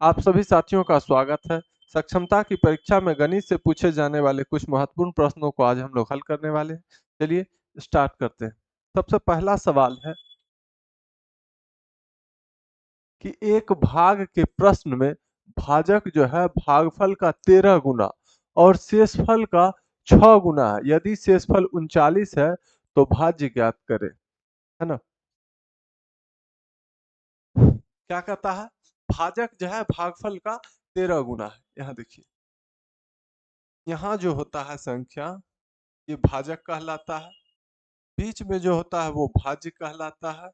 आप सभी साथियों का स्वागत है। सक्षमता की परीक्षा में गणित से पूछे जाने वाले कुछ महत्वपूर्ण प्रश्नों को आज हम लोग हल करने वाले हैं। चलिए स्टार्ट करते हैं। सबसे पहला सवाल है कि एक भाग के प्रश्न में भाजक जो है भागफल का 13 गुना और शेषफल का 6 गुना है। यदि शेषफल 39 है तो भाज्य ज्ञात करें, है ना। क्या कहता है? भाजक जो है भागफल का 13 गुना है। यहाँ देखिए, यहाँ जो होता है संख्या, ये भाजक कहलाता है। बीच में जो होता है वो भाज्य कहलाता है।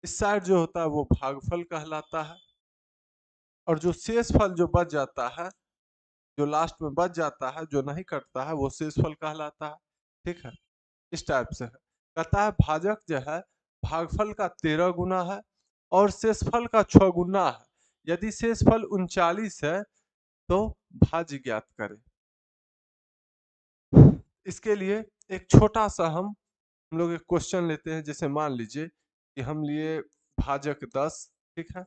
इस साइड जो होता है वो भागफल कहलाता है। और जो शेषफल जो बच जाता है, जो लास्ट में बच जाता है, जो नहीं कटता है, वो शेषफल कहलाता है। ठीक है, इस टाइप से है। कहता है भाजक जो है भागफल का 13 गुना है और शेषफल का 6 गुना है। यदि शेषफल 39 है तो भाज्य ज्ञात करें। इसके लिए एक छोटा सा हम लोग एक क्वेश्चन लेते हैं। जैसे मान लीजिए कि हम लिए भाजक 10, ठीक है,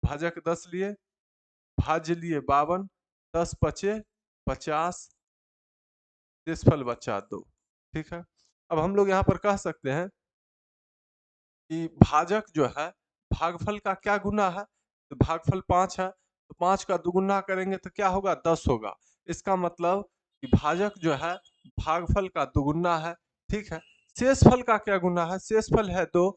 भाजक 10 लिए, भाज्य लिए 52, 10 बचे 50, शेषफल बचा 2। ठीक है, अब हम लोग यहाँ पर कह सकते हैं कि भाजक जो है भागफल का क्या गुना है, तो भागफल 5 है, तो 5 का दुगुना करेंगे तो क्या होगा, 10 होगा। इसका मतलब कि भाजक जो है भागफल का दुगुना है। ठीक है, शेषफल का क्या गुना है, शेषफल है 2,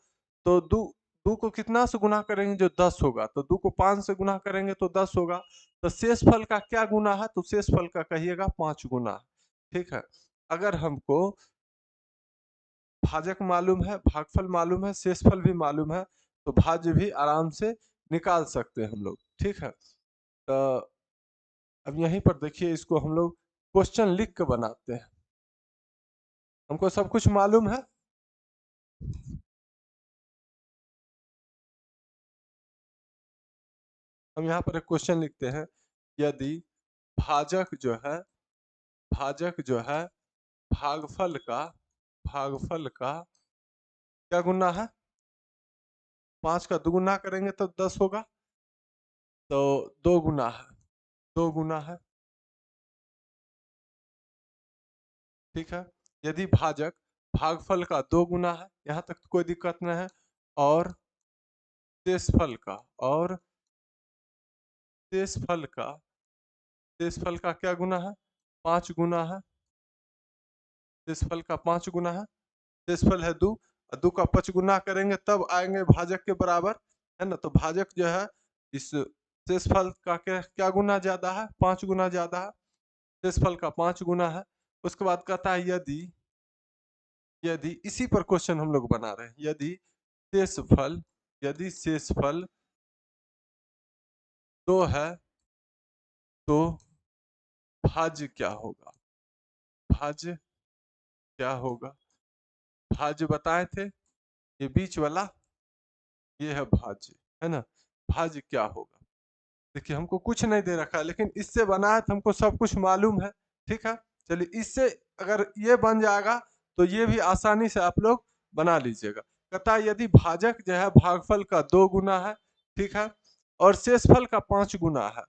तो 2 2 को कितना से गुना करेंगे, जो 10 होगा, तो 2 को 5 से गुना करेंगे तो 10 होगा। तो शेषफल का क्या गुना है, तो शेषफल का कहिएगा 5 गुना। ठीक है, अगर हमको भाजक मालूम है, भागफल मालूम है, शेषफल भी मालूम है, तो भाज्य भी आराम से निकाल सकते हैं हम लोग। ठीक है, तो अब यहीं पर देखिए, इसको हम लोग क्वेश्चन लिख के बनाते हैं। हमको सब कुछ मालूम है। हम यहाँ पर एक क्वेश्चन लिखते हैं। यदि भाजक जो है, भाजक जो है भागफल का क्या गुना है, 5 का दुगुना करेंगे तो 10 होगा, तो 2 गुना है, 2 गुना है। ठीक है, यदि भाजक भागफल का 2 गुना है, यहाँ तक तो कोई दिक्कत नहीं है, और शेषफल का, और शेषफल का, शेषफल का क्या गुना है, 5 गुना है। शेषफल का 5 गुना है, शेषफल है 2, और 2 का 5 गुना करेंगे तब आएंगे भाजक के बराबर, है ना। तो भाजक जो है इस शेषफल का क्या क्या गुना ज्यादा है, 5 गुना ज्यादा है। शेषफल का 5 गुना है। उसके बाद कहता है यदि, यदि इसी पर क्वेश्चन हम लोग बना रहे हैं, यदि शेषफल, यदि शेषफल 2 है तो भाज्य क्या होगा, भाज्य क्या होगा। भाज्य बताए थे, ये बीच वाला, ये है भाज्य, है ना। भाज्य क्या होगा, देखिए हमको कुछ नहीं दे रखा है, लेकिन इससे बना है तो हमको सब कुछ मालूम है। ठीक है, चलिए इससे अगर ये बन जाएगा तो ये भी आसानी से आप लोग बना लीजिएगा। कहता है यदि भाजक जो है भागफल का 2 गुना है, ठीक है, और शेषफल का 5 गुना है।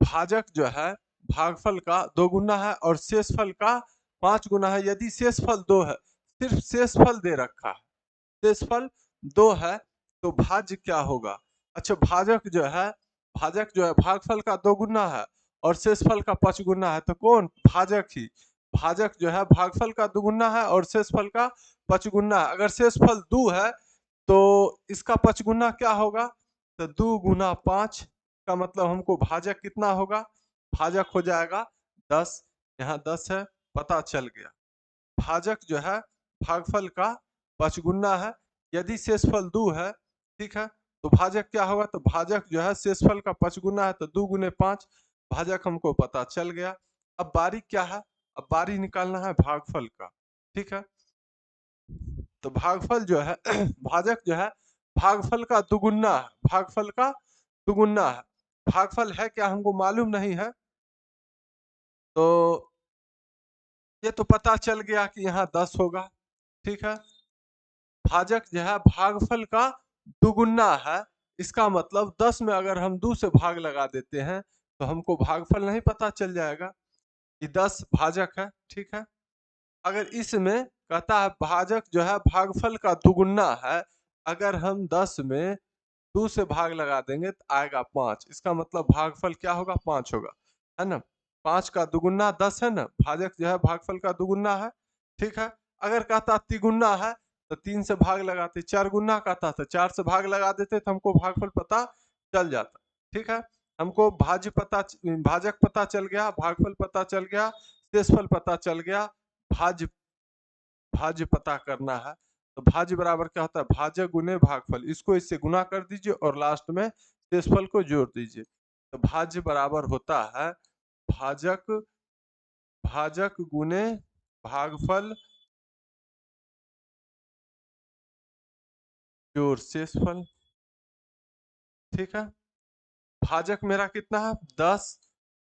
भाजक जो है भागफल का 2 गुना है और शेषफल का 5 गुना है। यदि शेषफल 2 है, सिर्फ शेषफल दे रखा है, शेषफल 2 है, तो भाज्य क्या होगा। अच्छा, भाजक जो है, भाजक जो है भागफल का 2 गुना है और शेषफल का 5 गुना है, तो कौन, भाजक ही। भाजक जो है भागफल का 2 गुना है और शेषफल का 5 गुना है। अगर शेषफल 2 है तो इसका 5 गुना क्या होगा, तो 2 गुना 5 का मतलब हमको भाजक कितना होगा, भाजक हो जाएगा 10। यहाँ 10 है, पता चल गया। भाजक जो है भागफल का 5 गुना है। यदि शेषफल 2 है, ठीक है, तो भाजक क्या होगा, तो भाजक जो है शेषफल का 5 गुना है, तो 2 गुने 5, भाजक हमको पता चल गया। अब बारी क्या है, अब बारी निकालना है भागफल का। ठीक है, तो भागफल जो है भाजक जो है भागफल का दुगुना है, भागफल का दुगुना है। भागफल है क्या हमको मालूम नहीं है, तो ये तो पता चल गया कि यहाँ 10 होगा। ठीक है, भाजक जो है भागफल का दुगुना है, इसका मतलब 10 में अगर हम 2 से भाग लगा देते हैं तो हमको भागफल नहीं पता चल जाएगा कि 10 भाजक है, ठीक है। अगर इसमें कहता है भाजक जो है भागफल का दुगुना है, अगर हम 10 में 2 से भाग लगा देंगे तो आएगा 5, इसका मतलब भागफल क्या होगा, 5 होगा, है ना। 5 का दुगुना 10 है ना, भाजक जो है भागफल का दुगुना है, ठीक है। अगर कहता तिगुना है तो 3 से भाग लगाते, 4 गुना कहता तो 4 से भाग लगा देते तो हमको भागफल पता चल जाता, ठीक है। हमको भाजक पता चल गया, भागफल पता चल गया, शेषफल पता चल गया, भाज्य भाज्य पता करना है। तो भाज्य बराबर क्या होता है, भाजक गुने भागफल, इसको इससे गुना कर दीजिए और लास्ट में शेषफल को जोड़ दीजिए। तो भाज्य बराबर होता है भाजक भाजक गुने भागफल जोड़ शेषफल, ठीक है। भाजक मेरा कितना है 10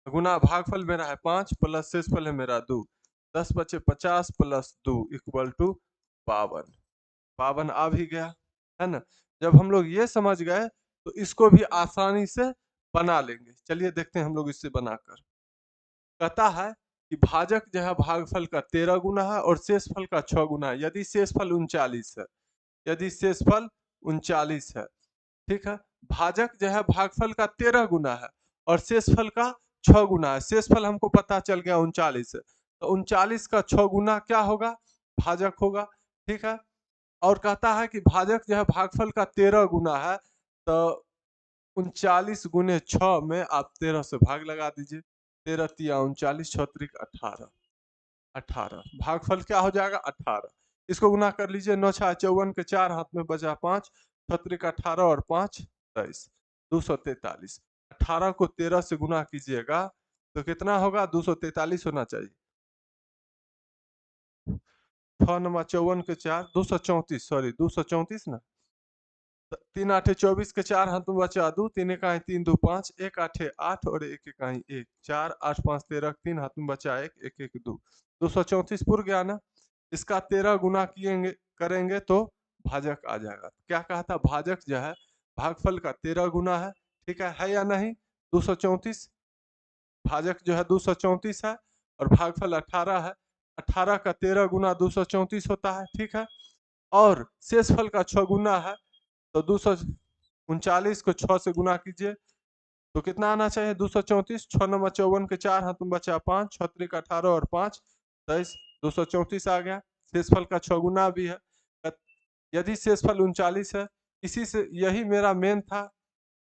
गुना भागफल मेरा है 5 प्लस शेषफल है मेरा 2, 10 बचे 50 प्लस 2 इक्वल टू 52, 52 आ भी गया, है ना। जब हम लोग ये समझ गए तो इसको भी आसानी से बना लेंगे। चलिए देखते हैं हम लोग इससे बनाकर। कहता है कि भाजक जो है भागफल का 13 गुना है और शेषफल का 6 गुना है, यदि शेषफल 39 है, यदि शेषफल 39 है, ठीक है। भाजक जो है भागफल का 13 गुना है और शेषफल का 6 गुना है, शेषफल हमको पता चल गया 39 है, तो 39 का 6 गुना क्या होगा, भाजक होगा, ठीक है। और कहता है कि भाजक जो है भागफल का 13 गुना है, तो 39 गुने 6 में आप 13 से भाग लगा दीजिए, 13 तिया 39, 6 त्रिक 18, 18 भागफल क्या हो जाएगा 18। इसको गुना कर लीजिए, 9 छा 54 के 4 हाथ में बचा 5, 6 त्रिक 18 और 5 23, 243। 18 को 13 से गुना कीजिएगा तो कितना होगा, 243 होना चाहिए। 6 नमा 54 के 4 234, सॉरी 234 ना, 3 आठे 24 के 4 हाथ में बचा 2, 3 इकाई 3 2 5, 1 आठे 8 और 1 इकाई 1 4, 8 5 13, 3 हाथ में बचा 1 1 1 2, 234 पुर गया ना। इसका 13 गुना किएंगे करेंगे तो भाजक आ जाएगा। क्या कहा था, भाजक जो है भागफल का 13 गुना है, ठीक है या नहीं। 234 भाजक जो है 234 है और भागफल 18 है, 18 का 13 गुना 234 होता है, ठीक है। और शेषफल का 6 गुना है, तो 239 को 6 से गुना कीजिए तो कितना आना चाहिए, 234, 6 नंबर 54 के 4 हाथ में बचा 5, 6 त्रिक 18 और 5 23, 234 आ गया। शेषफल का 6 गुना भी है, यदि शेषफल 39 है, इसी से यही मेरा मेन था,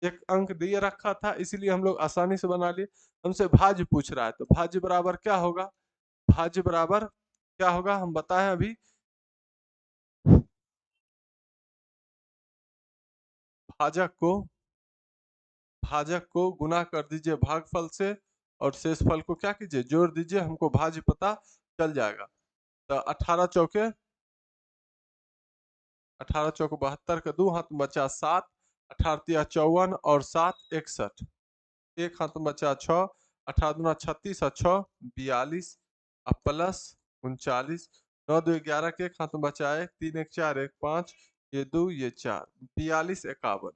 एक अंक दिए रखा था इसीलिए हम लोग आसानी से बना लिए। हमसे भाज्य पूछ रहा है तो भाज्य बराबर क्या होगा, भाज्य बराबर क्या होगा हम बताएं अभी। भाजक को भाजक को गुना कर दीजिए भागफल से और शेषफल को क्या कीजिए जोड़ दीजिए, हमको भाज्य पता चल जाएगा। तो 18 चौके 18 चौक 72 के 2 हाथ में बचा 7, 18 तिया 54 और 7 61, एक हाथ में बचा 6, 18 दूना 36 और 6 42 और प्लस 39, 9 2 11 के एक हाथ में बचा 1, 3 1 4 1 5, ये 2 ये 4, 42 51,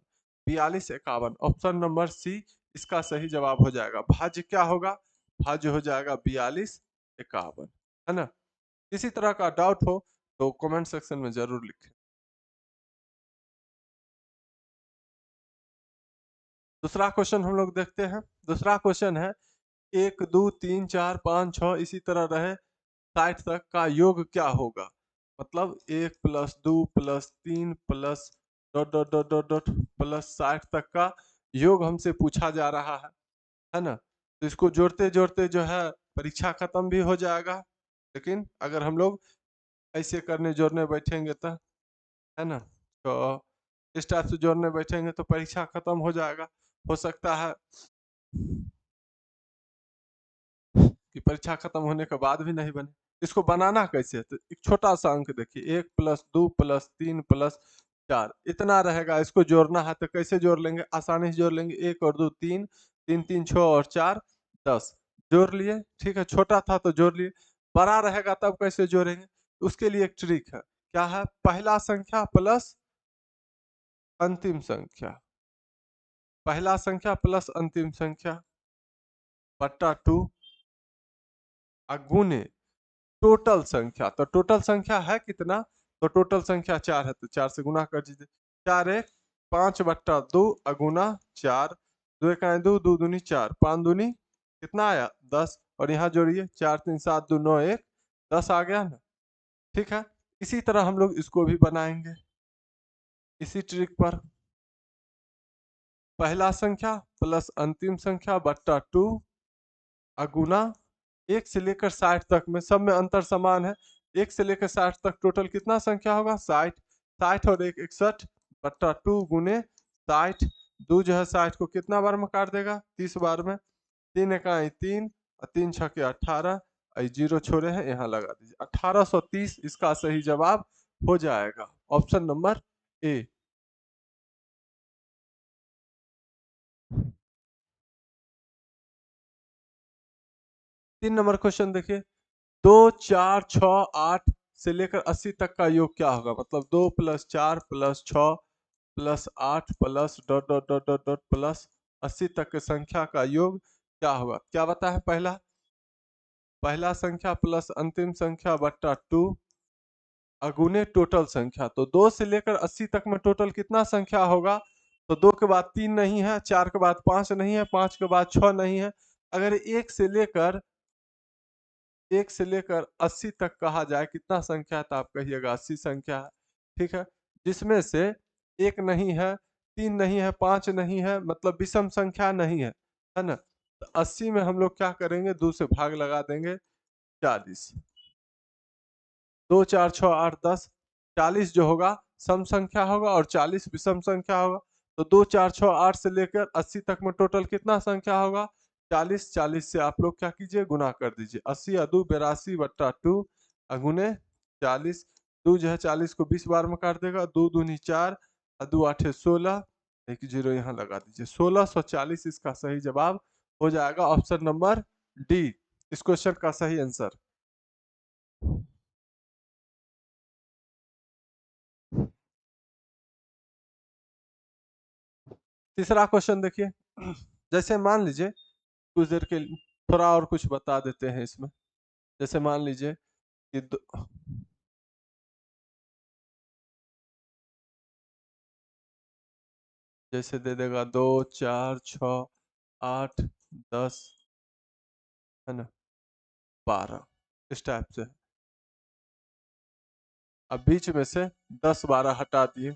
42 51 ऑप्शन नंबर सी इसका सही जवाब हो जाएगा। भाज्य क्या होगा, भाज्य हो जाएगा 42 51, है ना। किसी तरह का डाउट हो तो कमेंट सेक्शन में जरूर लिखें। दूसरा क्वेश्चन हम लोग देखते हैं। दूसरा क्वेश्चन है 1 2 3 4 5 6 इसी तरह रहे 60 तक का योग क्या होगा। मतलब 1 plus 2 plus 3 plus dot dot dot dot dot plus 60 तक का योग हमसे पूछा जा रहा है ना। तो इसको जोड़ते जोड़ते जो है परीक्षा खत्म भी हो जाएगा, लेकिन अगर हम लोग ऐसे करने जोड़ने बैठेंगे तो, है ना, तो इस टाइप से जोड़ने बैठेंगे तो परीक्षा खत्म हो जाएगा। हो सकता है कि परीक्षा खत्म होने के बाद भी नहीं बने। इसको बनाना कैसे है, तो एक छोटा सा अंक देखिए 1 प्लस 2 प्लस 3 प्लस 4 इतना रहेगा, इसको जोड़ना है तो कैसे जोड़ लेंगे, आसानी से जोड़ लेंगे, 1 और 2 3, 3 3 6 और 4 10 जोड़ लिए, ठीक है। छोटा था तो जोड़ लिए, बड़ा रहेगा तब कैसे जोड़ेंगे, उसके लिए एक ट्रिक है, क्या है, पहला संख्या प्लस अंतिम संख्या, पहला संख्या प्लस अंतिम संख्या बट्टा 2 गुने टोटल संख्या। तो टोटल संख्या है कितना? तो टोटल संख्या 4 है, तो 4 से गुना कर दीजिए। 4 1 5 बट्टा 2 अगुना 4, 2 एक आए 2, 2 दूनी 4, 5 दूनी कितना आया 10, और यहाँ जोड़िए 4 3 7 2 9 1 10 आ गया ना। ठीक है, इसी तरह हम लोग इसको भी बनाएंगे इसी ट्रिक पर। पहला संख्या प्लस अंतिम संख्या बट्टा 2 अगुना 1 से लेकर 60 तक में सब में अंतर समान है। 1 से लेकर 60 तक टोटल कितना संख्या होगा 60, 60 और 1 61 बट्टा 2 गुने 60, 2 जो है 60 को कितना बार में काट देगा 30 बार में, 3 इकाई 3 और 3 छके 18, जीरो छोड़े हैं यहाँ लगा दीजिए 1830 इसका सही जवाब हो जाएगा, option number A. 3 number question देखिए, 2 4 6 8 से लेकर 80 तक का योग क्या होगा? मतलब 2 plus 4 plus 6 plus 8 plus dot dot dot dot dot plus 80 तक के संख्या का योग क्या होगा? क्या बता है? पहला संख्या प्लस अंतिम संख्या बट्टा 2 अगुने टोटल संख्या। तो 2 से लेकर 80 तक में टोटल कितना संख्या होगा? तो 2 के बाद 3 नहीं है, 4 के बाद 5 नहीं है, 5 के बाद 6 नहीं है। अगर 1 से लेकर 80 तक कहा जाए कितना संख्या है, तो आप कहिएगा 80 संख्या है। ठीक है, जिसमें से 1 नहीं है, 3 नहीं है, 5 नहीं है, मतलब विषम संख्या नहीं है ना? तो 80 में हम लोग क्या करेंगे 2 से भाग लगा देंगे 40, 2 4 6 8 10, 40 जो होगा सम संख्या होगा और 40 विषम संख्या होगा। तो 2 4 6 8 से लेकर 80 तक में टोटल कितना संख्या होगा 40, 40 से आप लोग क्या कीजिए गुना कर दीजिए, 80 या 2 82 बट्टा 2 अगुने 40, 2 जो है 40 को 20 बार में काट देगा, 2 दूनी 4 और 2 आठे 16, एक जीरो यहाँ लगा दीजिए, 1640 इसका सही जवाब हो जाएगा, ऑप्शन नंबर डी इस क्वेश्चन का सही आंसर। तीसरा क्वेश्चन देखिए, जैसे मान लीजिए कुछ देर के लिए थोड़ा और कुछ बता देते हैं इसमें। जैसे मान लीजिए कि जैसे दे देगा 2 4 6 8 10 है ना 12 इस टाइप से। अब बीच में से 10 12 हटा दिए,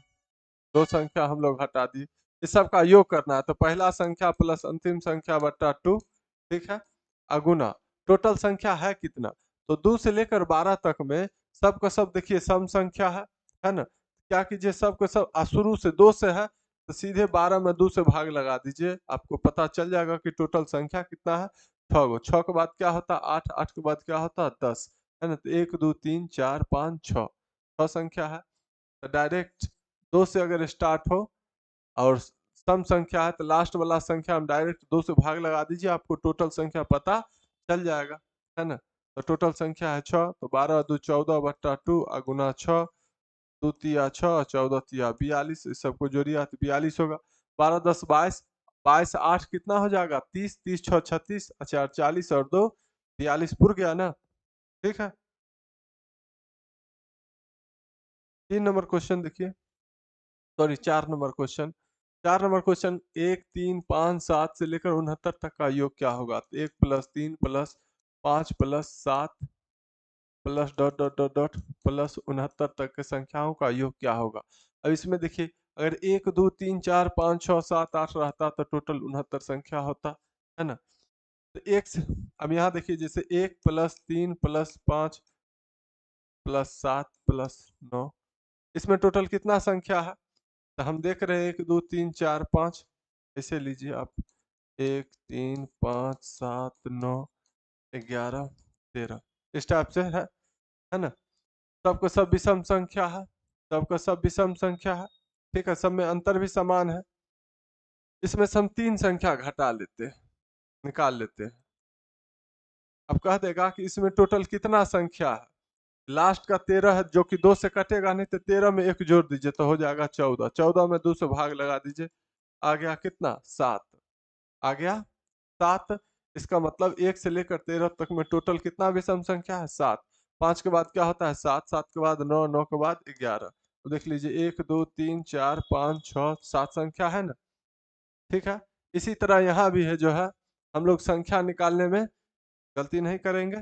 दो संख्या हम लोग हटा दिए, इस सब का योग करना है। तो पहला संख्या प्लस अंतिम संख्या बट्टा 2, ठीक है, अगुना टोटल संख्या है कितना? तो 2 से लेकर 12 तक में सब का सब देखिए सम संख्या है ना? क्या कीजिए सब का सब शुरू से 2 से है तो सीधे 12 में 2 से भाग लगा दीजिए, आपको पता चल जाएगा कि टोटल संख्या कितना है 6 गो। 6 के बाद क्या होता है 8, 8 के बाद क्या होता है 10, है ना? तो 1 2 3 4 5 6, 6 संख्या है। तो डायरेक्ट 2 से अगर स्टार्ट हो और सम संख्या है तो लास्ट वाला संख्या हम डायरेक्ट 2 से भाग लगा दीजिए, आपको टोटल संख्या पता चल जाएगा, है ना? तो टोटल संख्या है 6, तो 12 2 14 बट्टा 2 गुना 6, 2 तिया 6 14 तिया 42, इस सबको जोड़िए तो 42 होगा, 12 10 22, 22 8 कितना हो जाएगा 30, 30 6 36 4 40 और 2 42 पुर गया ना। ठीक है, 3 नंबर क्वेश्चन देखिए, sorry 4 number question. 4 number question 1 3 5 7 से लेकर 69 तक का योग क्या होगा? तो 1 plus 3 plus 5 plus 7 plus dot dot dot dot plus 69 तक के संख्याओं का योग क्या होगा? अब इसमें देखिए अगर 1 2 3 4 5 6 7 8 रहता तो टोटल 69 संख्या होता, है ना? तो एक से अब यहाँ देखिए जैसे 1 प्लस 3 प्लस 5 प्लस 7 प्लस 9, इसमें टोटल कितना संख्या है? तो हम देख रहे हैं 1 2 3 4 5, ऐसे लीजिए आप 1 3 5 7 9 11 13 इस टाइप से है ना? सबका सब विषम संख्या है, सबका सब विषम संख्या है, ठीक है, सब में अंतर भी समान है। इसमें से हम 3 संख्या घटा लेते हैं, निकाल लेते हैं। अब कह देगा कि इसमें टोटल कितना संख्या है? लास्ट का 13 है जो कि 2 से कटेगा नहीं, तो 13 में 1 जोड़ दीजिए तो हो जाएगा 14। 14 में 2 से भाग लगा दीजिए, आ गया कितना 7। आ गया 7। इसका मतलब 1 से लेकर 13 तक में टोटल कितना विषम संख्या है 7। 5 के बाद क्या होता है 7, 7 के बाद 9, 9 के बाद 11। तो देख लीजिए 1 2 3 4 5 6 7 संख्या है ना। ठीक है, इसी तरह यहाँ भी है जो है, हम लोग संख्या निकालने में गलती नहीं करेंगे।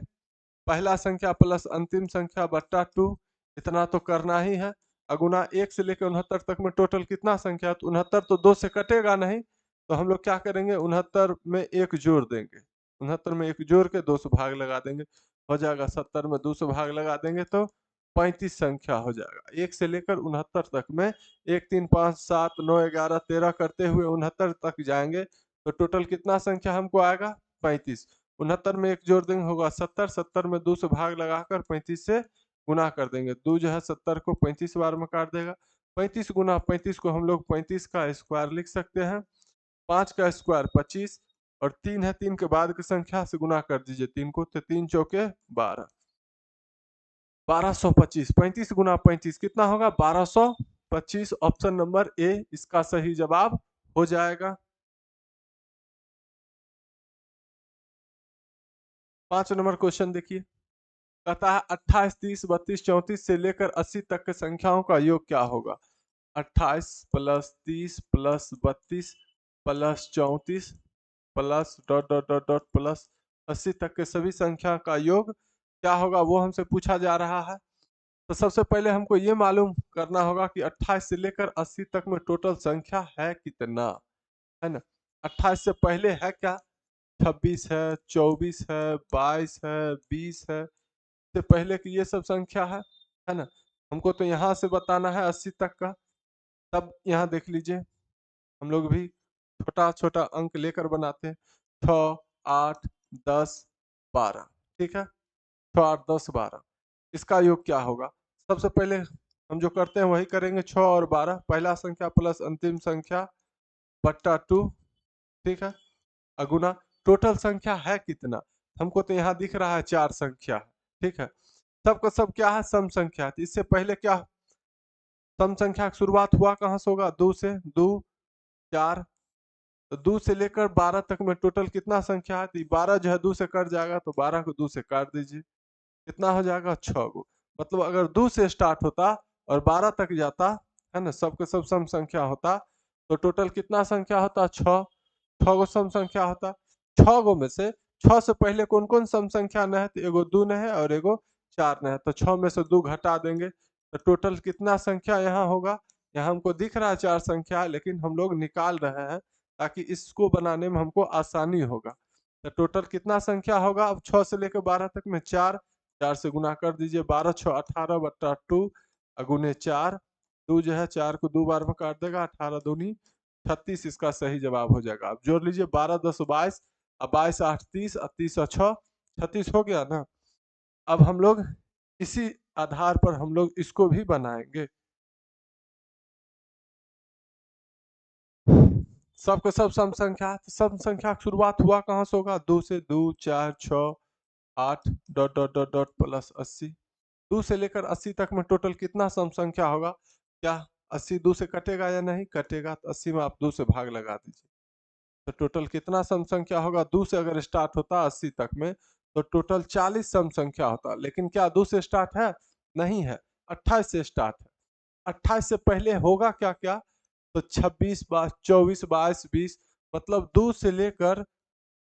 पहला संख्या प्लस अंतिम संख्या बट्टा 2, इतना तो करना ही है। अगुना 1 से लेकर 69 तक में टोटल कितना संख्या है, तो 69 तो 2 से कटेगा नहीं, तो हम लोग क्या करेंगे 69 में 1 जोड़ देंगे। 69 में 1 जोड़ के 2 से भाग लगा देंगे, हो जाएगा 70 में 2 से भाग लगा देंगे तो 35 संख्या हो जाएगा। 1 से लेकर 69 तक में 1 3 5 7 9 11 13 करते हुए 69 तक जाएंगे, तो टोटल कितना संख्या हमको आएगा 35। 69 में 1 जोड़ देंगे होगा 70, 70 में 2 से भाग लगाकर 35 से गुना कर देंगे। 2 जो है 70 को 35 बार में काट देगा। 35 गुना 35 को हम लोग 35 का स्क्वायर लिख सकते हैं। 5 का स्क्वायर 25 और 3 है, 3 के बाद की संख्या से गुना कर दीजिए 3 को, तो 3 चौके 12। 1225, 35 गुना 35 कितना होगा 1225। ऑप्शन नंबर ए इसका सही जवाब हो जाएगा। 5 नंबर क्वेश्चन देखिए, कहता है 28 30 32 34 से लेकर 80 तक के संख्याओं का योग क्या होगा। 28 plus 30 plus 32 plus 34 plus dot dot dot dot plus 80 तक के सभी संख्या का योग क्या होगा, वो हमसे पूछा जा रहा है। तो सबसे पहले हमको ये मालूम करना होगा कि 28 से लेकर 80 तक में टोटल संख्या है कितना, है ना। 28 से पहले है क्या, 26 है, 24 है, 22 है, 20 है, से पहले की ये सब संख्या है ना। हमको तो यहाँ से बताना है 80 तक का। तब यहाँ देख लीजिए, हम लोग भी छोटा छोटा अंक लेकर बनाते हैं। 6 8 10 12, ठीक है। 6 8 10 12, इसका योग क्या होगा। सबसे पहले हम जो करते हैं वही करेंगे, 6 और 12, पहला संख्या प्लस अंतिम संख्या बट्टा 2, ठीक है। अगुना टोटल संख्या है कितना, हमको तो यहाँ दिख रहा है 4 संख्या है, ठीक है। सबका सब क्या है सम संख्या है, तो इससे पहले क्या सम संख्या की शुरुआत हुआ कहाँ से होगा 2 से, 2 4, तो 2 से लेकर 12 तक में टोटल कितना संख्या है, तो 12 जो है 2 से कट जाएगा, तो 12 को 2 से काट दीजिए, कितना हो जाएगा 6 गो। मतलब अगर 2 से स्टार्ट होता और 12 तक जाता, है ना, सबके सब सम संख्या होता, तो टोटल कितना संख्या होता 6। 6 गो सम संख्या होता। 6 गो में से 6 से पहले कौन कौन सम संख्या न है, तो एगो 2 न है और एगो 4 न है, तो 6 में से 2 घटा देंगे, तो टोटल कितना संख्या यहाँ होगा। यहाँ हमको दिख रहा है 4 संख्या, लेकिन हम लोग निकाल रहे हैं ताकि इसको बनाने में हमको आसानी होगा। तो टोटल कितना संख्या होगा, अब 6 से लेकर 12 तक में 4, 4 से गुना कर दीजिए, 12 6 18 बट्टा 2 अगुने 4, 2 जो है 4 को 2 बार में काट देगा, 18 दूनी 36 इसका सही जवाब हो जाएगा। अब जोड़ लीजिए 12 10 22, अब 22 8 30 और 30 और 6 36 हो गया ना। अब हम लोग इसी आधार पर हम लोग इसको भी बनाएंगे। सबके सब सम संख्या, तो सम संख्या की शुरुआत हुआ कहाँ से होगा, 2 से, 2 4 6 8 dot dot dot dot plus 80। 2 से लेकर 80 तक में टोटल कितना सम संख्या होगा, क्या 80 2 से कटेगा या नहीं कटेगा, तो 80 में आप 2 से भाग लगा दीजिए, तो टोटल कितना सम संख्या होगा। 2 से अगर स्टार्ट होता 80 तक में, तो टोटल 40 सम संख्या होता, लेकिन क्या 2 से स्टार्ट है, नहीं है, 28 से स्टार्ट है। 28 से पहले होगा क्या क्या, तो 26 24 22 20, मतलब 2 से लेकर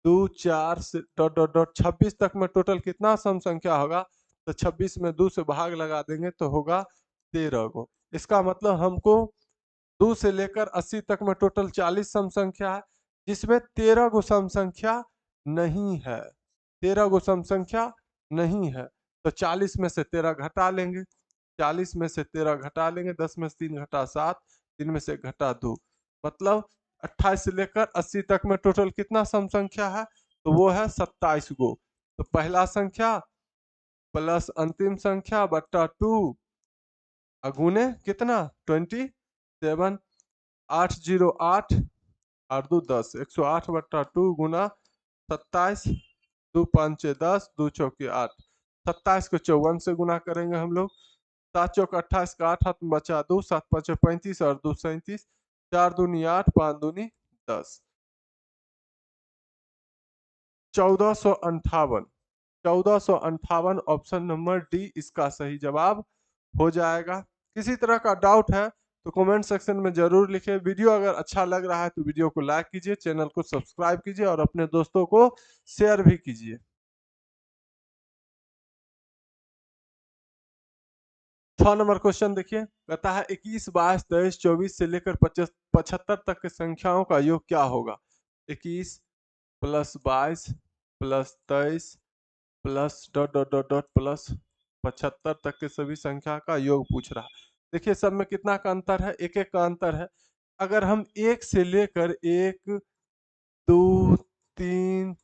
2 4 से डॉट डॉट डॉट 26 तक में टोटल कितना सम संख्या होगा, तो 26 में 2 से भाग लगा देंगे तो होगा 13 गो। इसका मतलब हमको 2 से लेकर 80 तक में टोटल 40 सम संख्या है, जिसमें 13 गो सम संख्या नहीं है। 13 गो सम संख्या नहीं है, तो 40 में से 13 घटा लेंगे, 40 में से 13 घटा लेंगे, 10 में से 3 घटा 7, 3 में से घटा 2, मतलब 28 से लेकर 80 तक में टोटल कितना सम संख्या है, तो वो है 27 गो। तो पहला संख्या प्लस अंतिम संख्या बट्टा 2 अगुने कितना 27, 808 और 2 10, 108 बट्टा 2 गुना 27, 2 5 10, 2 चौके 8, 27 को 54 से गुना करेंगे हम लोग। 7 चौक 28 का 8 हाथ में बचा 2, 7 5 35 और 2 37, 4 दूनी 8, 5 दूनी 10। 1458, 1458 ऑप्शन नंबर डी इसका सही जवाब हो जाएगा। किसी तरह का डाउट है तो कमेंट सेक्शन में जरूर लिखें। वीडियो अगर अच्छा लग रहा है तो वीडियो को लाइक कीजिए, चैनल को सब्सक्राइब कीजिए और अपने दोस्तों को शेयर भी कीजिए। 6 नंबर क्वेश्चन देखिए, कहता है 21, 22, 23, 24 से लेकर 75 तक के संख्याओं का योग क्या होगा। 21 plus 22 plus 23 plus dot dot dot dot plus 75 तक के सभी संख्या का योग पूछ रहा है। देखिए सब में कितना का अंतर है, एक एक का अंतर है। अगर हम एक से लेकर 1 2 3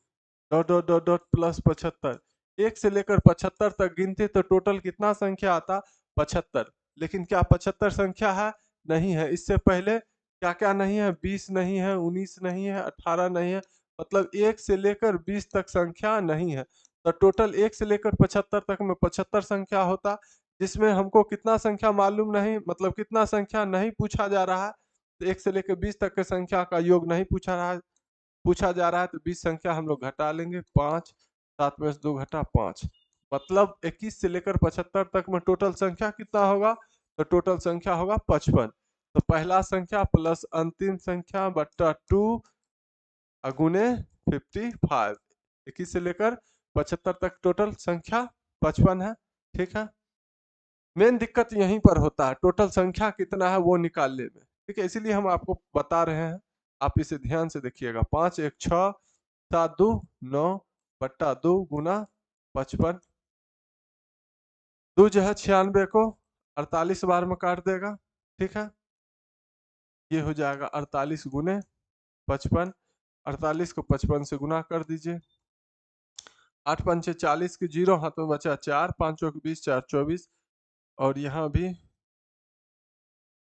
dot dot dot dot plus 75, एक से लेकर 75 तक गिनते तो टोटल कितना संख्या आता, 75। लेकिन क्या 75 संख्या है, नहीं है। इससे पहले क्या क्या नहीं है, 20 नहीं है, 19 नहीं है, 18 नहीं है, मतलब 1 से लेकर 20 तक संख्या नहीं है। तो टोटल 1 से लेकर 75 तक में 75 संख्या होता, जिसमें हमको कितना संख्या मालूम नहीं, मतलब कितना संख्या नहीं पूछा जा रहा है। तो 1 से लेकर 20 तक के संख्या का योग नहीं पूछा जा रहा है, तो 20 संख्या हम लोग घटा लेंगे, 5, 7 में से 2 घटा 5, मतलब 21 से लेकर 75 तक में टोटल संख्या कितना होगा, तो टोटल संख्या होगा 55। तो पहला संख्या प्लस अंतिम संख्या बट्टा 2 अगुने 55। 21 से लेकर 75 तक टोटल संख्या 55 है। ठीक है, मेन दिक्कत यहीं पर होता है, टोटल संख्या कितना है वो निकालने में। ठीक है, इसीलिए हम आपको बता रहे हैं, आप इसे ध्यान से देखिएगा। 5 1 6, 7 2 9 बट्टा 2 गुना 55। 2 जो है 96 को 48 बार में काट देगा। ठीक है, ये हो जाएगा 48 गुने 55। 48 को 55 से गुना कर दीजिए। 8 5 40 की जीरो हाथ में बचा 4, 5 चौक 20, 4 24 और यहाँ भी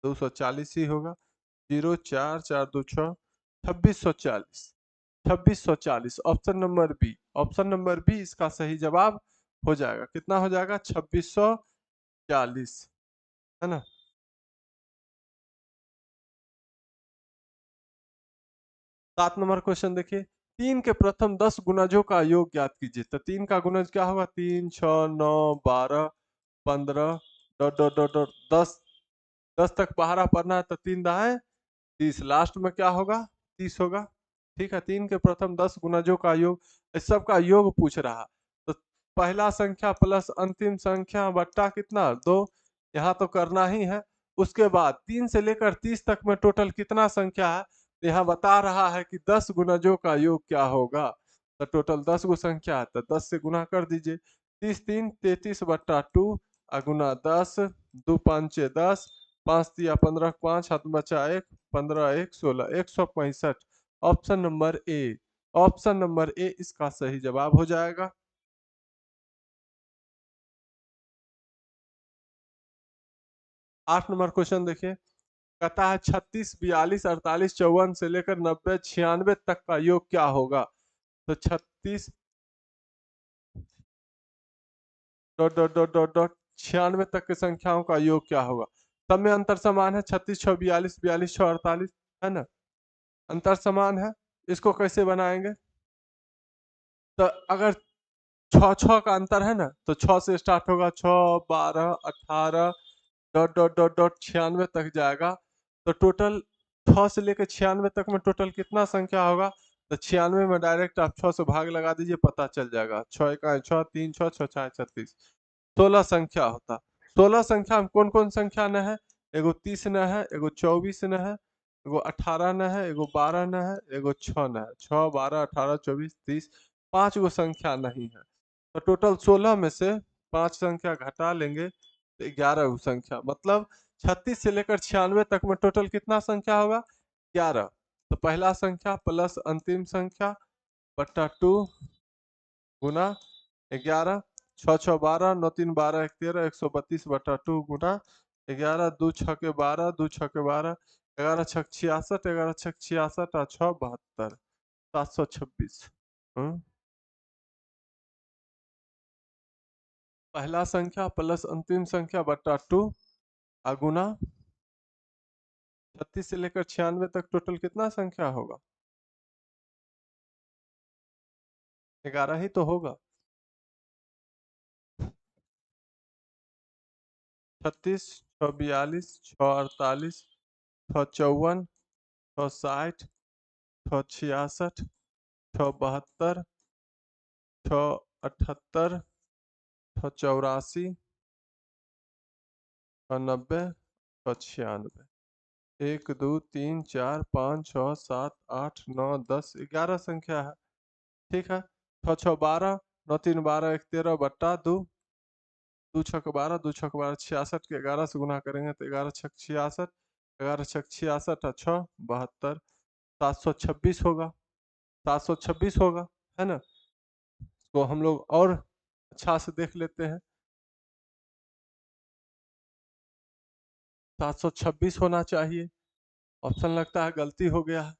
240 ही होगा। 0 4 4 2 6, 2640। 2640 option number B, option number B इसका सही जवाब हो जाएगा। कितना हो जाएगा, 2640, है ना। 7 नंबर क्वेश्चन देखिए, 3 के प्रथम 10 गुणजों का योग ज्ञात कीजिए। तो 3 का गुणज क्या होगा, 3 6 9 12 15 डॉट डॉट डॉट डॉट 10, 10 तक पहाड़ा पढ़ना है तो 3 दाएं 30, लास्ट में क्या होगा, 30 होगा। ठीक है, 3 के प्रथम 10 गुणजों का योग, इस सब का योग पूछ रहा। तो पहला संख्या प्लस अंतिम संख्या बट्टा कितना, 2, यहाँ तो करना ही है। उसके बाद 3 से लेकर 30 तक में टोटल कितना संख्या है, तो यहाँ बता रहा है कि 10 गुणजों का योग क्या होगा। तो टोटल 10 गो संख्या है, तो 10 से गुना कर दीजिए। 30 3 33 बट्टा 2 अगुना 10, 2 5 10, 5 दिया 15, 5 हाथ बचा 1, 15 1 16, 165। Option number A, option number A इसका सही जवाब हो जाएगा। 8 नंबर क्वेश्चन देखिए, कहता है 36 42 48 54 से लेकर 90 96 तक का योग क्या होगा। तो 36 dot dot dot dot dot 96 तक की संख्याओं का योग क्या होगा। सब में अंतर समान है, 36 6 42 42 6 48, है ना, अंतर समान है। इसको कैसे बनाएंगे, तो अगर छः छः का अंतर है ना, तो 6 से स्टार्ट होगा, 6 12 18 डॉट डॉट डॉट डॉट 96 तक जाएगा। तो टोटल 6 से लेकर 96 तक में टोटल कितना संख्या होगा, तो 96 में डायरेक्ट आप 6 से भाग लगा दीजिए, पता चल जाएगा। 6 इकाई 6, 3 6 6 6 36, 16 संख्या होता। 16 संख्या में कौन कौन संख्या न है, एगो 30 न है, एगो 24 न है, एगो 18 न है, एगो 12 न है, एगो 6 न है। 6 12 18 24 30, 5 गो संख्या नहीं है। तो टोटल 16 में से 5 संख्या घटा लेंगे तो 11 गो संख्या, मतलब 36 से लेकर 96 तक में टोटल कितना संख्या होगा, 11। तो पहला संख्या प्लस अंतिम संख्या बट्टा 2 गुना 11, 6 6 12 9 3 12 1 13, 132 बटा 2 गुना 11, 2 6 के 12, 2 6 के 12, 11 6 66, 11 6 66 और 6 72, 726। पहला संख्या प्लस अंतिम संख्या बट्टा 2 गुना 36 से लेकर 96 तक टोटल कितना संख्या होगा? 11 ही तो होगा। 36, 6 42, 6 48, 6 54, 6 60, 6 66, 6 72, 6 78, 6 84, 6 90, 6 96। 1 2 3 4 5 6 7 8 9 10 11 संख्या है। ठीक है, 6 6 12, 9 3 12, 1 13 बट्टा 2, 2 6 12, 2 6 12 66 के 11 से गुना करेंगे तो 11 6 66, 11 6 66 और 6 72, 726 होगा। 726 होगा, है ना? तो हम लोग और अच्छा से देख लेते हैं। 726 होना चाहिए। ऑप्शन लगता है गलती हो गया है।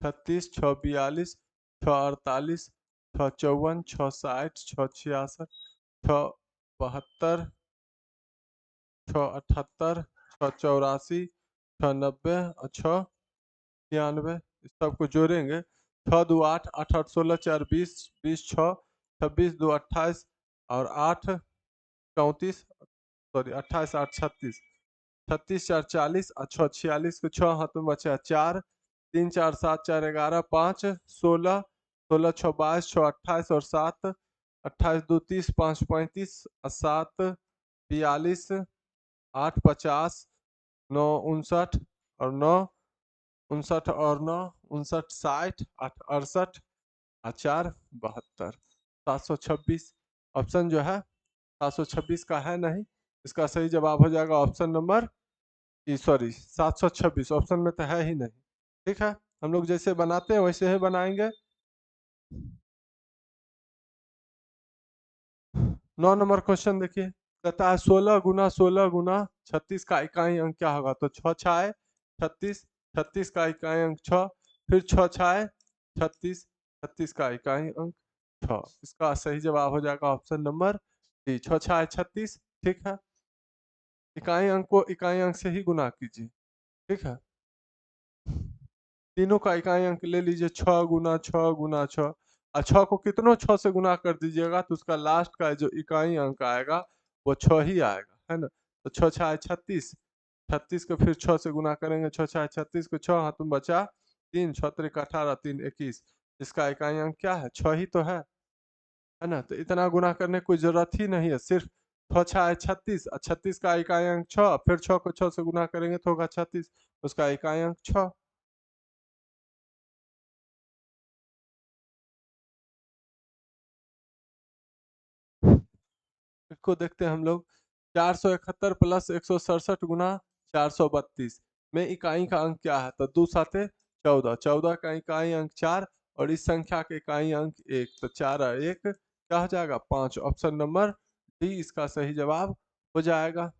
36, 6 42, 6 48, 6 54, 6 60, 6 66, 6 72, 6 78, 6 84, 6 90 और 6 96। इस सबको जोड़ेंगे। 6 2 8, 8 8 16, 4 20, 20 6, 26 2 28 और 8 34, सॉरी 28 8 36, 36 4 40 और 6 46 के 6 हाथ में बचा 4, 3 4 7 4 11 5 16, 16 6 22, 6 28 और 7 28 2 30, 5 35 और 7 42, 8 50, 9 59 और 9 59 और 9 59 60, 8 68 और 4 72, 726। ऑप्शन जो है 726 का है नहीं। इसका सही जवाब हो जाएगा ऑप्शन नंबर सॉरी 726। ऑप्शन में तो है ही नहीं। ठीक है, हम लोग जैसे बनाते हैं वैसे ही बनाएंगे। 9 नंबर क्वेश्चन देखिए, कहता है 16 गुना 16 गुना 36 का इकाई अंक क्या होगा? तो 6 छाए 36, 36 का इकाई अंक 6, फिर 6 छाए 36, 36 का इकाई अंक 6। इसका सही जवाब हो जाएगा ऑप्शन नंबर डी, 6 छाए 36। ठीक है, इकाई अंक को इकाई अंक से ही गुना कीजिए। ठीक है, तीनों का इकाई अंक ले लीजिए, 6 गुना 6 गुना 6 और 6 को कितनों 6 से गुना कर दीजिएगा तो उसका लास्ट का जो इकाई अंक आएगा वो 6 ही आएगा, है ना? तो 6 छाए 36, 36 को फिर 6 से गुना करेंगे, 6 छाए 36 को 6 हाथ में बचा 3, 6 त्रिक 18, 3 21। इसका इकाई अंक क्या है? 6 ही तो है ना? तो इतना गुना करने की कोई जरूरत ही नहीं है, सिर्फ 6 छाए 36 और 36 का इकाई अंक 6, फिर 6 को 6 से गुना करेंगे तो होगा 36, उसका इकाई अंक 6। इसको देखते हैं हम लोग। 471 प्लस 167 गुना 432 में इकाई का अंक क्या है? तो दो साते 14, 14 का इकाई अंक 4 और इस संख्या के इकाई अंक 1, तो 4 और 1 क्या हो जाएगा? 5। ऑप्शन नंबर डी इसका सही जवाब हो जाएगा।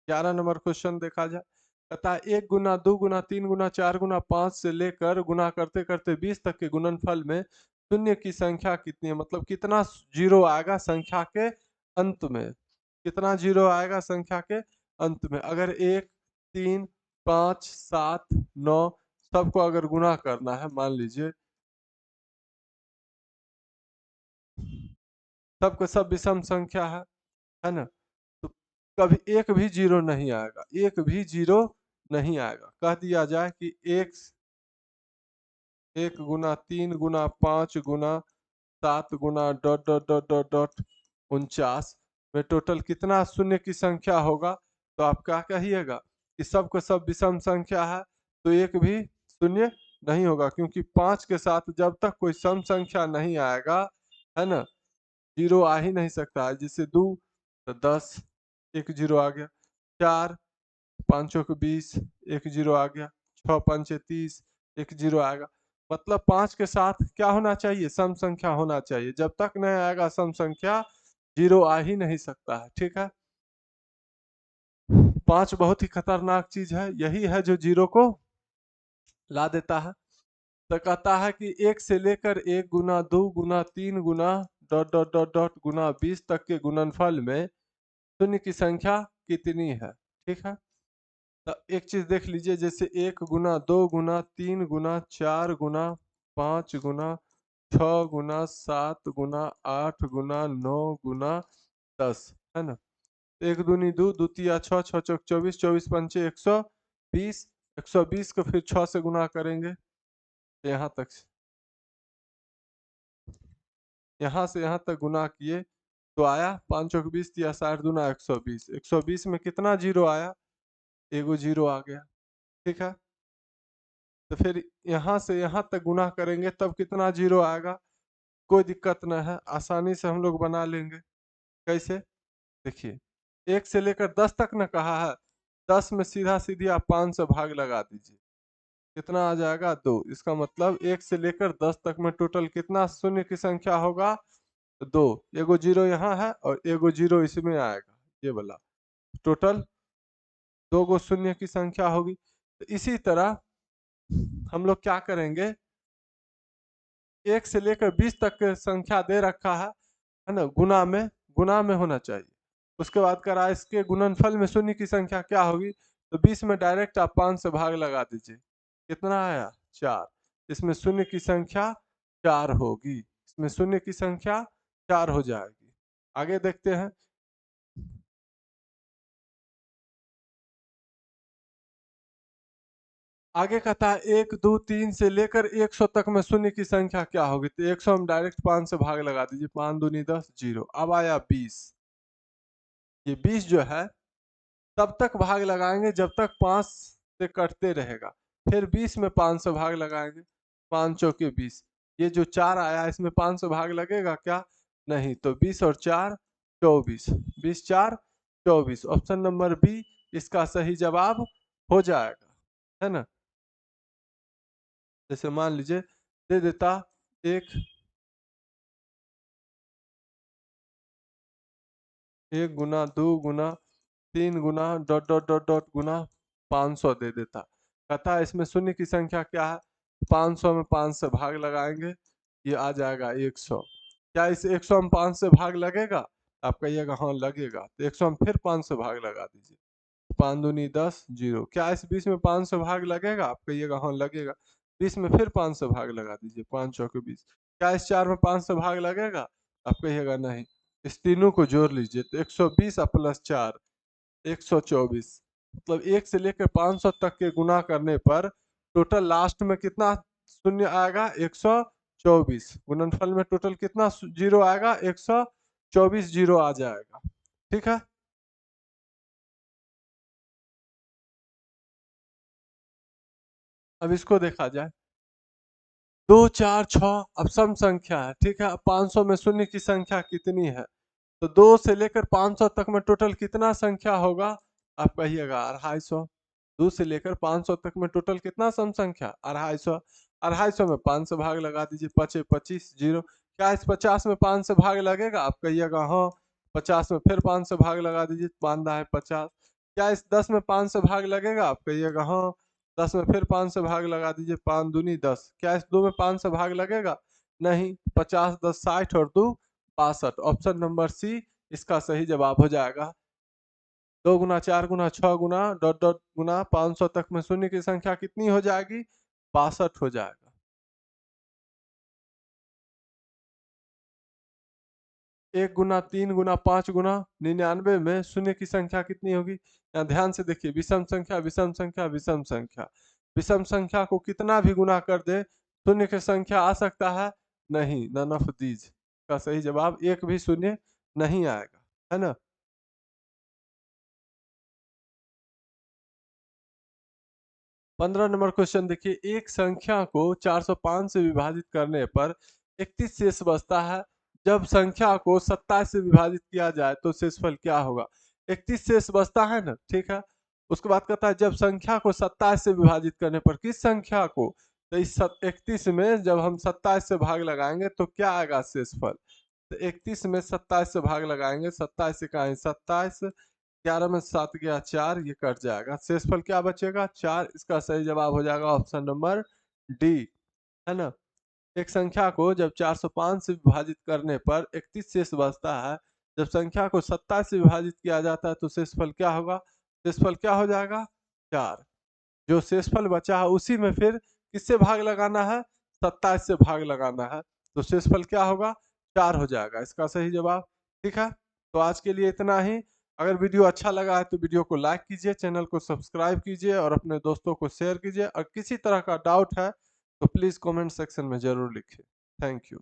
11 नंबर क्वेश्चन देखा जाए, कहता है 1 गुना 2 गुना 3 गुना 4 गुना 5 से लेकर गुना करते करते 20 तक के गुणनफल में शून्य की संख्या कितनी है? मतलब कितना जीरो आएगा संख्या के अंत में? कितना जीरो आएगा संख्या के अंत में? अगर 1 3 5 7 9 सबको अगर गुना करना है, मान लीजिए सबके सब विषम संख्या है ना? तो कभी एक भी जीरो नहीं आएगा, एक भी जीरो नहीं आएगा। कह दिया जाए कि एक 1 गुना 3 गुना 5 गुना 7 गुना dot dot dot dot dot 49 में टोटल कितना शून्य की संख्या होगा? तो आप क्या कहिएगा कि सब का सब विषम संख्या है तो एक भी शून्य नहीं होगा, क्योंकि 5 के साथ जब तक कोई सम संख्या नहीं आएगा, है ना, जीरो आ ही नहीं सकता है। जैसे 2 तो 10, एक जीरो आ गया। 4 पाँचों को 20, एक जीरो आ गया। 6 पंचे 30, एक जीरो आएगा। मतलब 5 के साथ क्या होना चाहिए? सम संख्या होना चाहिए। जब तक नहीं आएगा सम संख्या, जीरो आ ही नहीं सकता है। ठीक है, 5 बहुत ही खतरनाक चीज है, यही है जो जीरो को ला देता है। तो कहता है कि 1 से लेकर 1 गुना 2 गुना 3 गुना डॉट डॉट डॉट डॉट गुना 20 तक के गुणनफल में शून्य की संख्या कितनी है? ठीक है। तो एक चीज देख लीजिए, जैसे 1 गुना 2 गुना 3 गुना 4 गुना 5 गुना 6 गुना 7 गुना 8 गुना 9 गुना 10 है ना। एक दूनी दो, द्वितीय छः, छः चौक 24, 24 पंचे 120, 120 को फिर 6 से गुना करेंगे यहाँ तक, यहाँ से यहाँ तक गुना किए तो आया 5 चौक 20 या 60 दूना 120, 120 में कितना जीरो आया? एगो जीरो आ गया। ठीक है। तो फिर यहाँ से यहाँ तक गुना करेंगे तब कितना जीरो आएगा? कोई दिक्कत न है, आसानी से हम लोग बना लेंगे। कैसे? देखिए, 1 से लेकर 10 तक न कहा है, 10 में सीधा सीधी आप 5 से भाग लगा दीजिए, कितना आ जाएगा? 2। इसका मतलब 1 से लेकर 10 तक में टोटल कितना शून्य की संख्या होगा? 2। एगो जीरो यहाँ है और एगो जीरो इसमें आएगा, ये वाला टोटल 2 गो शून्य की संख्या होगी। तो इसी तरह हम लोग क्या करेंगे, 1 से लेकर 20 तक की संख्या दे रखा है ना, गुना में होना चाहिए। उसके बाद करा इसके गुणनफल में शून्य की संख्या क्या होगी? तो 20 में डायरेक्ट आप 5 से भाग लगा दीजिए, कितना आया? 4। इसमें शून्य की संख्या 4 होगी, इसमें शून्य की संख्या 4 हो जाएगी। आगे देखते हैं। आगे कहता है 1 2 3 से लेकर 100 तक में शून्य की संख्या क्या होगी? तो 100 में डायरेक्ट 5 से भाग लगा दीजिए, 5 दूनी 10, जीरो। अब आया 20। ये 20 जो है तब तक भाग लगाएंगे जब तक 5 से कटते रहेगा, फिर 20 में 5 से भाग लगाएंगे, 5 चौके 20। ये जो 4 आया इसमें 5 से भाग लगेगा क्या? नहीं। तो 20 और 4 24, 20 4 24। ऑप्शन नंबर बी इसका सही जवाब हो जाएगा, है ना। जैसे मान लीजिए दे देता एक गुना 2 गुना 3 गुना डॉट डॉट डॉट डॉट गुना 500 दे देता। कहता है इसमें शून्य की संख्या क्या है? 500 में 5 से भाग लगाएंगे, ये आ जाएगा 100। क्या इस 100 में 5 से भाग लगेगा? आप कहिएगा हाँ लगेगा, तो 100 में फिर 5 से भाग लगा दीजिए, 5 दूनी 10, जीरो। क्या इस 20 में 5 से भाग लगेगा? आप कहिएगा हाँ लगेगा, 20 में फिर 5 से भाग लगा दीजिए, 5 चौके 20। क्या इस 4 में 5 से भाग लगेगा? आप कहिएगा नहीं। इस तीनों को जोड़ लीजिए तो 120 और प्लस 4 124। मतलब 1 से लेकर 500 तक के गुना करने पर टोटल लास्ट में कितना शून्य आएगा? 124। गुणनफल में टोटल कितना जीरो आएगा? 124 जीरो आ जाएगा। ठीक है। अब इसको देखा जाए, 2 4 6 अब सम संख्या है। ठीक है। अब 500 में शून्य की संख्या कितनी है? तो 2 से लेकर 500 तक में टोटल कितना संख्या होगा? आप कहिएगा 250। 2 से लेकर 500 तक में टोटल कितना सम संख्या? 250। 250 में 5 से भाग लगा दीजिए, 5 25, जीरो। क्या इस 50 में 5 से भाग लगेगा? आप कहिएगा हाँ। 50 में फिर 5 से भाग लगा दीजिए, बांधा है 50। क्या इस 10 में 5 से भाग लगेगा? आप कहिएगा हाँ। 10 में फिर 5 से भाग लगा दीजिए, 5 दूनी 10। क्या इस 2 में 5 से भाग लगेगा? नहीं। 50 10 60 और 2 62। ऑप्शन नंबर सी इसका सही जवाब हो जाएगा। 2 गुना 4 गुना 6 गुना डॉट डॉट गुना 500 तक में शून्य की संख्या कितनी हो जाएगी? 62 हो जाएगा। 1 गुना 3 गुना 5 गुना 99 में शून्य की संख्या कितनी होगी? यहाँ ध्यान से देखिए, विषम संख्या विषम संख्या विषम संख्या। विषम संख्या को कितना भी गुना कर दे शून्य की संख्या आ सकता है? नहीं, नन ऑफ दीज का सही जवाब एक भी शून्य नहीं आएगा, है ना। 15 नंबर क्वेश्चन देखिए, एक संख्या को 405 से विभाजित करने पर 31 शेष बचता है। जब संख्या को 27 से विभाजित किया जाए तो शेषफल क्या होगा? 31 शेष बचता है ना, ठीक है। उसके बाद कहता है जब संख्या को 27 से विभाजित करने पर, किस संख्या को? तो इस 31 में जब हम 27 से भाग लगाएंगे तो क्या आएगा शेषफल? तो 31 में 27 से भाग लगाएंगे, 27 से कहा 27, 11 में 7 गया 4, ये कट जाएगा। शेषफल क्या बचेगा? 4। इसका सही जवाब हो जाएगा ऑप्शन नंबर डी, है ना। एक संख्या को जब 405 से विभाजित करने पर 31 शेष बचता है। जब संख्या को 27 से विभाजित किया जाता है तो शेषफल क्या होगा? शेषफल क्या हो जाएगा? 4। जो शेषफल बचा है उसी में फिर किससे भाग लगाना है? 27 से भाग लगाना है। तो शेषफल क्या होगा? 4 हो जाएगा इसका सही जवाब। ठीक है, तो आज के लिए इतना ही। अगर वीडियो अच्छा लगा है तो वीडियो को लाइक कीजिए, चैनल को सब्सक्राइब कीजिए और अपने दोस्तों को शेयर कीजिए। और किसी तरह का डाउट है तो प्लीज़ कमेंट सेक्शन में ज़रूर लिखिए। Thank you.